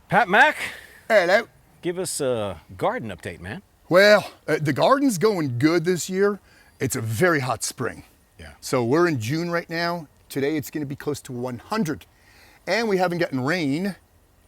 Pat Mack, Hello. give us a garden update, man. Well, the garden's going good this year. It's a very hot spring. Yeah. So we're in June right now. Today it's going to be close to 100. And we haven't gotten rain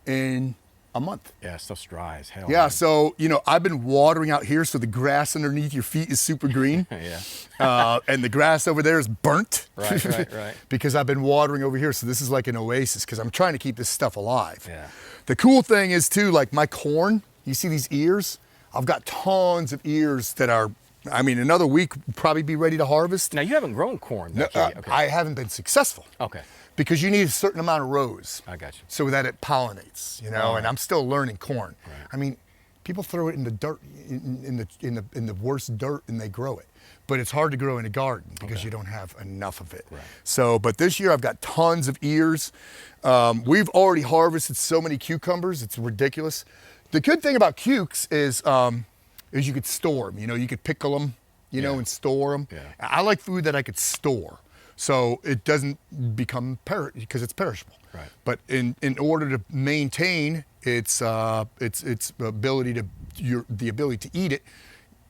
in a month. Yeah, stuff's dry as hell. Yeah, man. so, I've been watering out here so the grass underneath your feet is super green. Yeah. And the grass over there is burnt. Right. Because I've been watering over here. So this is like an oasis because I'm trying to keep this stuff alive. Yeah. The cool thing is too, like my corn, you see these ears? I've got tons of ears that are, another week will probably be ready to harvest. Now, you haven't grown corn. No, okay. I haven't been successful. Okay. Because you need a certain amount of rows. I got you. So that it pollinates, and I'm still learning corn. Right. People throw it in the dirt, in the worst dirt, and they grow it. But it's hard to grow in a garden because you don't have enough of it. Right. So, but this year I've got tons of ears. We've already harvested so many cucumbers, it's ridiculous. The good thing about cukes is you could store them. You could pickle them, and store them. Yeah. I like food that I could store, so it doesn't become because it's perishable. Right. But in order to maintain its ability to eat it,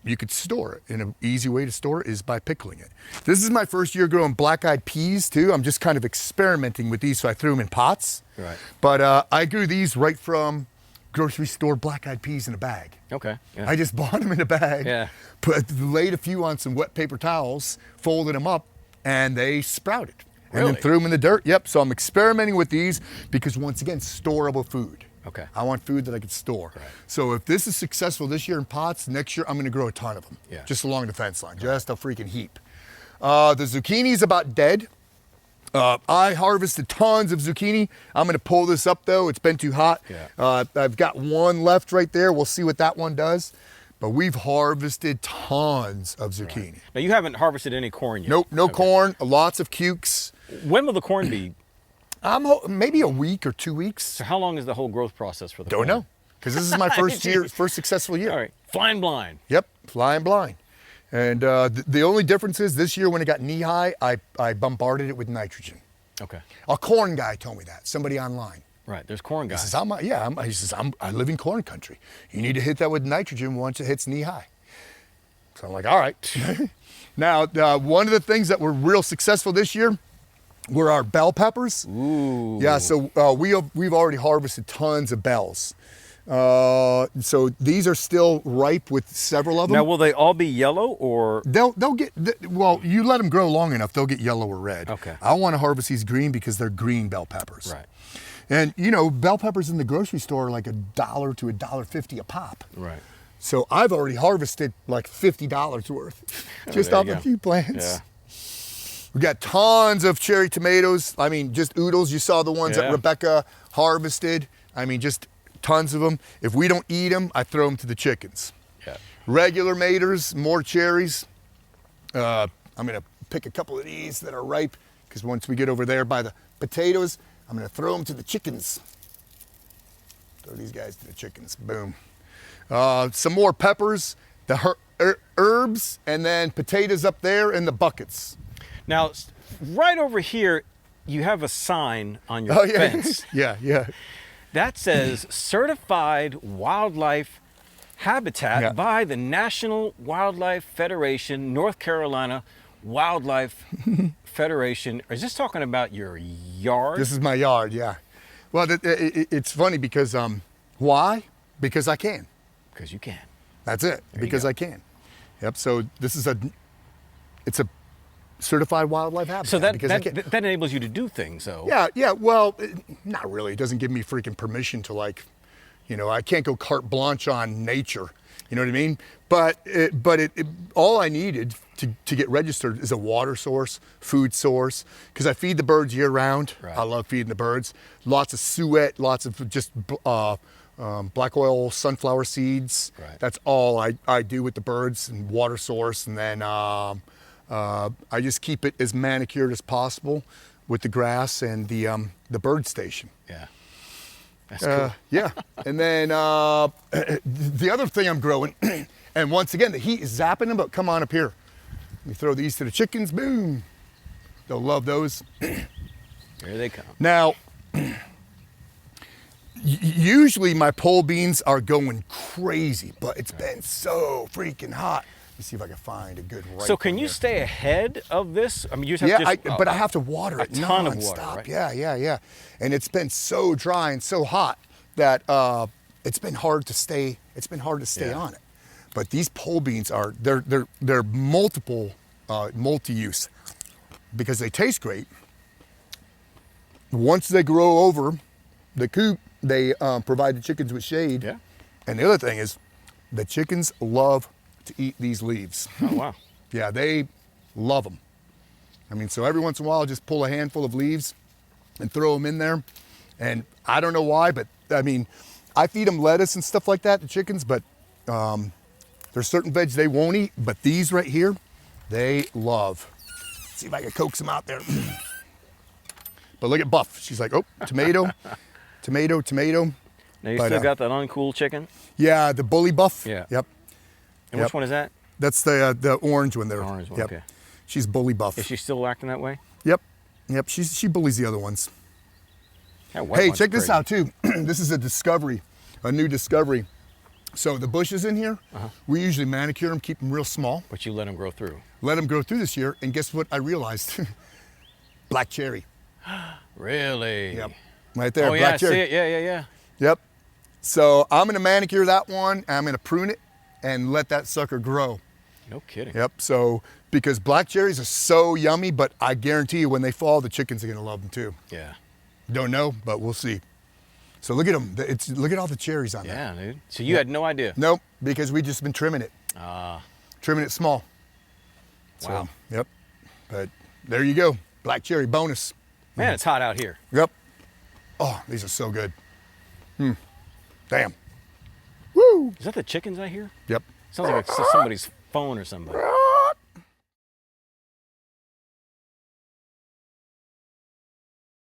you could store it. And an easy way to store it is by pickling it. This is my first year growing black-eyed peas too. I'm just kind of experimenting with these, so I threw them in pots. Right. But I grew these right from grocery store black-eyed peas in a bag. Okay. Yeah. I just bought them in a bag, Yeah. laid a few on some wet paper towels, folded them up, and they sprouted. And Really? then threw them in the dirt. Yep, so I'm experimenting with these because once again, storable food. Okay. I want food that I could store. Right. So if this is successful this year in pots, next year I'm gonna grow a ton of them. Yeah. Just along the fence line, just a freaking heap. The zucchini's about dead. I harvested tons of zucchini. I'm gonna pull this up though, it's been too hot. Yeah. I've got one left right there. We'll see what that one does. But we've harvested tons of zucchini. Right. Now, you haven't harvested any corn yet. Nope, no Okay. corn, lots of cukes. When will the corn be? Maybe a week or 2 weeks. So how long is the whole growth process for the Don't corn? know, because this is my first successful year. All right. Flying blind. Yep, flying blind. And the only difference is this year when it got knee high, I bombarded it with nitrogen. Okay. A corn guy told me that, somebody online. Right. There's corn He guys. says, I live in corn country. You need to hit that with nitrogen once it hits knee high. So I'm like, all right. Now, one of the things that were real successful this year were our bell peppers. Ooh. Yeah, so we've already harvested tons of bells. So these are still ripe with several of them. Now, will they all be yellow or? They'll get, you let them grow long enough, they'll get yellow or red. Okay. I want to harvest these green because they're green bell peppers. Right. And bell peppers in the grocery store are like $1 to $1.50 a pop. Right. So I've already harvested like $50 worth just there off you a go. few plants. Yeah. We got tons of cherry tomatoes. Just oodles. You saw the ones that Yeah. Rebecca harvested. Just tons of them. If we don't eat them, I throw them to the chickens. Yeah. Regular maters, more cherries. I'm gonna pick a couple of these that are ripe because once we get over there by the potatoes, I'm gonna throw them to the chickens. Throw these guys to the chickens, boom. Some more peppers, the herbs, and then potatoes up there in the buckets. Now, right over here, you have a sign on your Oh yeah, fence yeah. that says Certified Wildlife Habitat Yeah. by the National Wildlife Federation, North Carolina Wildlife Federation. Is this talking about your yard? This is my yard, yeah. Well, it's funny because, why? Because I can. Because you can. That's it, you because go. I can. Yep, so this is it's a certified wildlife habitat. So that because I can. that enables you to do things, though. Yeah, well, not really. It doesn't give me freaking permission to I can't go carte blanche on nature. You know what I mean? But all I needed to get registered is a water source, food source, because I feed the birds year round. Right. I love feeding the birds. Lots of suet, lots of just black oil sunflower seeds. Right. That's all I do with the birds, and water source, and then I just keep it as manicured as possible with the grass and the bird station. Yeah. That's cool. Yeah, and then the other thing I'm growing, and once again, the heat is zapping them, but come on up here. Let me throw these to the chickens, boom. They'll love those. Here they come. Now, Usually my pole beans are going crazy, but it's been so freaking hot. Let me see if I can find a good right So can one you here. stay ahead of this? I mean, you just Yeah, have to but I have to water it a ton of nonstop. water, right? Yeah. And it's been so dry and so hot that it's been hard to stay. It's been hard to stay Yeah. on it. But these pole beans are they're multi-use because they taste great. Once they grow over the coop, they provide the chickens with shade. Yeah. And the other thing is, the chickens love to eat these leaves. Oh, wow. Yeah, they love them. I mean, so every once in a while, I'll just pull a handful of leaves and throw them in there. And I don't know why, but I mean, I feed them lettuce and stuff like that, the chickens, but there's certain veg they won't eat, but these right here, they love. Let's see if I can coax them out there. But look at Buff. She's like, oh, tomato, tomato. Now you But, still got that uncooled chicken? Yeah, the bully Buff. Yeah. Yep. And Yep. which one is that? That's the orange one there. The orange one, Yep. okay. She's bully Buff. Is she still acting that way? Yep. She bullies the other ones. That white Hey, one's check this crazy. out too. This is a discovery, a new discovery. So the bushes in here, we usually manicure them, keep them real small, But you let them grow through. let them grow through this year, and guess what I realized? Black cherry. Really? Yep. Right there, Oh, black yeah, I cherry. see it. Yeah. Yep. So I'm gonna manicure that one, I'm gonna prune it, and let that sucker grow. No kidding. Yep. So because black cherries are so yummy, but I guarantee you when they fall, the chickens are gonna love them too. Yeah. Don't know, but we'll see. So look at them. Look at all the cherries on there. Yeah, dude. So you had no idea? Nope, because we just been trimming it, Ah, trimming it small. So, wow. yep. But there you go, black cherry bonus. Man, it's hot out here. Yep. Oh, these are so good. Damn. Woo. Is that the chickens I hear? Yep. Sounds like it's somebody's phone or somebody.